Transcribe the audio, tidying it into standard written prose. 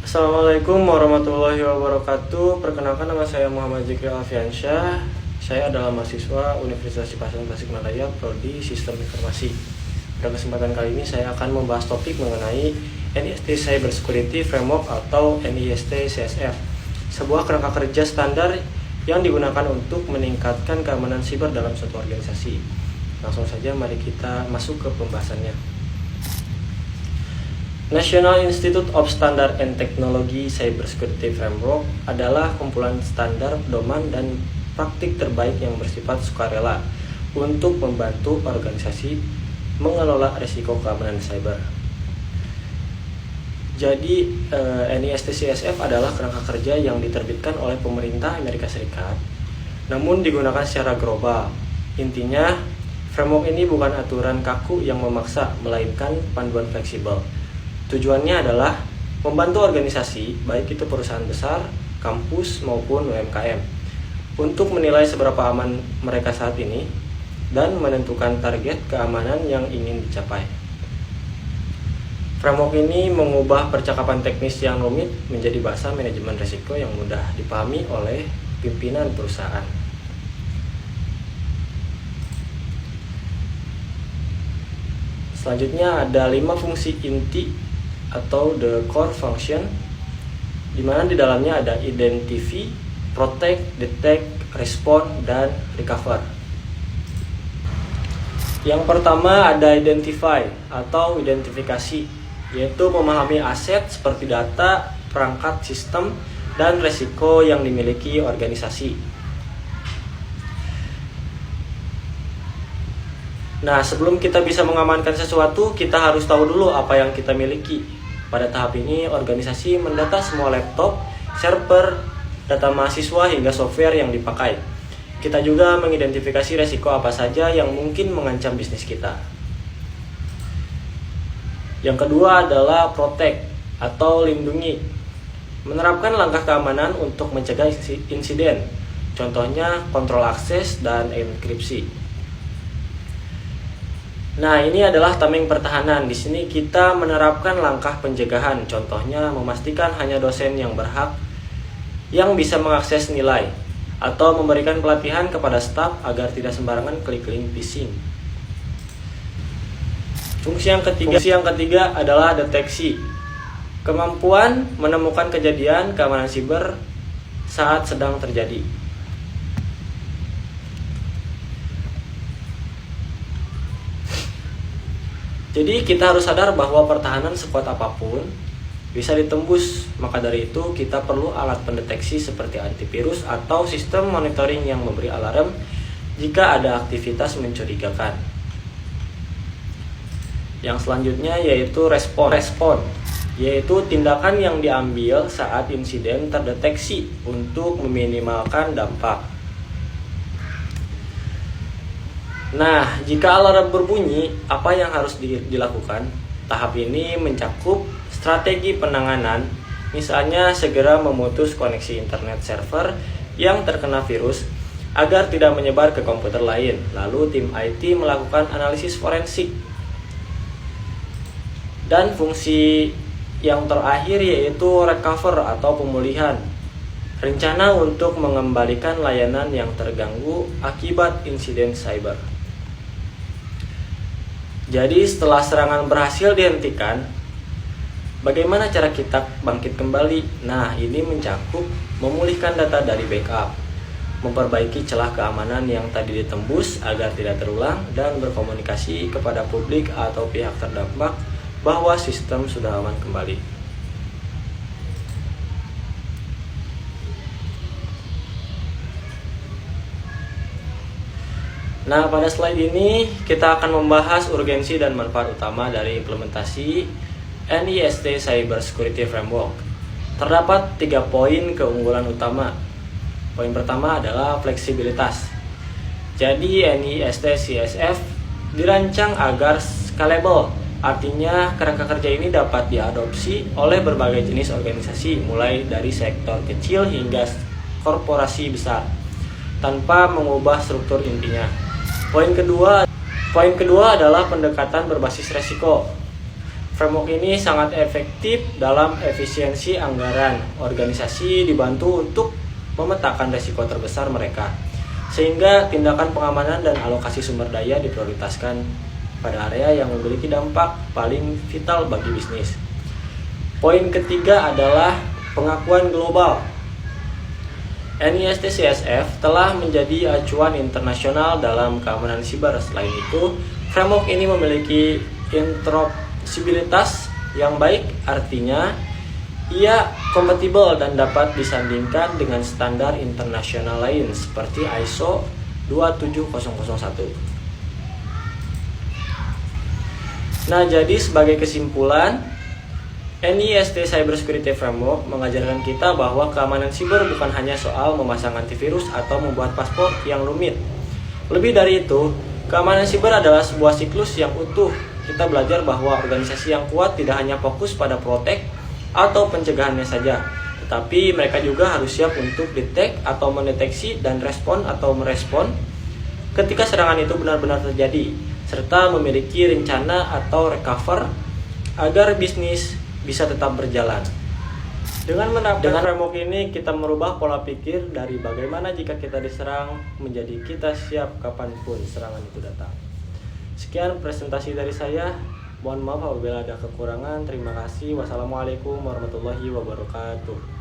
Assalamualaikum warahmatullahi wabarakatuh. Perkenalkan, nama saya Muhammad Zikri Alfiansyah. Saya adalah mahasiswa Universitas Cipaseong Tasikmalaya, Prodi Sistem Informasi. Pada kesempatan kali ini saya akan membahas topik mengenai NIST Cyber Security Framework atau NIST CSF, sebuah kerangka kerja standar yang digunakan untuk meningkatkan keamanan siber dalam suatu organisasi. Langsung saja mari kita masuk ke pembahasannya. National Institute of Standard and Technology Cybersecurity Framework adalah kumpulan standar, pedoman, dan praktik terbaik yang bersifat sukarela untuk membantu organisasi mengelola risiko keamanan cyber. Jadi, NIST CSF adalah kerangka kerja yang diterbitkan oleh pemerintah Amerika Serikat, namun digunakan secara global. Intinya, framework ini bukan aturan kaku yang memaksa, melainkan panduan fleksibel. Tujuannya adalah membantu organisasi, baik itu perusahaan besar, kampus, maupun UMKM, untuk menilai seberapa aman mereka saat ini dan menentukan target keamanan yang ingin dicapai. Framework ini mengubah percakapan teknis yang rumit menjadi bahasa manajemen risiko yang mudah dipahami oleh pimpinan perusahaan. Selanjutnya ada 5 fungsi inti atau the core function, di mana di dalamnya ada identify, protect, detect, respond, dan recover. Yang pertama ada identify atau identifikasi, yaitu memahami aset seperti data, perangkat sistem, dan resiko yang dimiliki organisasi. Nah, sebelum kita bisa mengamankan sesuatu, kita harus tahu dulu apa yang kita miliki. Pada tahap ini, organisasi mendata semua laptop, server, data mahasiswa, hingga software yang dipakai. Kita juga mengidentifikasi resiko apa saja yang mungkin mengancam bisnis kita. Yang kedua adalah protect atau lindungi. Menerapkan langkah keamanan untuk mencegah insiden. Contohnya kontrol akses dan enkripsi. Nah, ini adalah tameng pertahanan. Di sini kita menerapkan langkah pencegahan. Contohnya memastikan hanya dosen yang berhak yang bisa mengakses nilai, atau memberikan pelatihan kepada staf agar tidak sembarangan klik link phishing. Fungsi yang ketiga adalah deteksi. Kemampuan menemukan kejadian keamanan siber saat sedang terjadi. Jadi kita harus sadar bahwa pertahanan sekuat apapun bisa ditembus. Maka dari itu kita perlu alat pendeteksi seperti antivirus atau sistem monitoring yang memberi alarm jika ada aktivitas mencurigakan. Yang selanjutnya yaitu respon, yaitu tindakan yang diambil saat insiden terdeteksi untuk meminimalkan dampak. Nah, jika alarm berbunyi, apa yang harus dilakukan? Tahap ini mencakup strategi penanganan, misalnya segera memutus koneksi internet server yang terkena virus agar tidak menyebar ke komputer lain. Lalu tim IT melakukan analisis forensik. Dan fungsi yang terakhir yaitu recover atau pemulihan. Rencana untuk mengembalikan layanan yang terganggu akibat insiden cyber. Jadi setelah serangan berhasil dihentikan, bagaimana cara kita bangkit kembali? Nah, ini mencakup memulihkan data dari backup, memperbaiki celah keamanan yang tadi ditembus agar tidak terulang, dan berkomunikasi kepada publik atau pihak terdampak bahwa sistem sudah aman kembali. Nah, pada slide ini kita akan membahas urgensi dan manfaat utama dari implementasi NIST Cyber Security Framework. Terdapat 3 poin keunggulan utama. Poin pertama adalah fleksibilitas. Jadi NIST CSF dirancang agar scalable, artinya kerangka kerja ini dapat diadopsi oleh berbagai jenis organisasi, mulai dari sektor kecil hingga korporasi besar, tanpa mengubah struktur intinya. Poin kedua adalah pendekatan berbasis resiko. Framework ini sangat efektif dalam efisiensi anggaran. Organisasi dibantu untuk memetakan risiko terbesar mereka, sehingga tindakan pengamanan dan alokasi sumber daya diprioritaskan pada area yang memiliki dampak paling vital bagi bisnis. Poin ketiga adalah pengakuan global. NIST CSF telah menjadi acuan internasional dalam keamanan siber. Selain itu, framework ini memiliki interoperabilitas yang baik, artinya ia kompatibel dan dapat disandingkan dengan standar internasional lain seperti ISO 27001. Nah, jadi sebagai kesimpulan, NIST Cybersecurity Framework mengajarkan kita bahwa keamanan siber bukan hanya soal memasang antivirus atau membuat paspor yang rumit. Lebih dari itu, keamanan siber adalah sebuah siklus yang utuh. Kita belajar bahwa organisasi yang kuat tidak hanya fokus pada protek atau pencegahannya saja, tetapi mereka juga harus siap untuk detect atau mendeteksi dan respon atau merespon ketika serangan itu benar-benar terjadi, serta memiliki rencana atau recover agar bisnis bisa tetap berjalan. Dengan menerapkan framework ini, kita merubah pola pikir dari bagaimana jika kita diserang menjadi kita siap kapanpun serangan itu datang. Sekian presentasi dari saya. Mohon maaf apabila ada kekurangan. Terima kasih. Wassalamualaikum warahmatullahi wabarakatuh.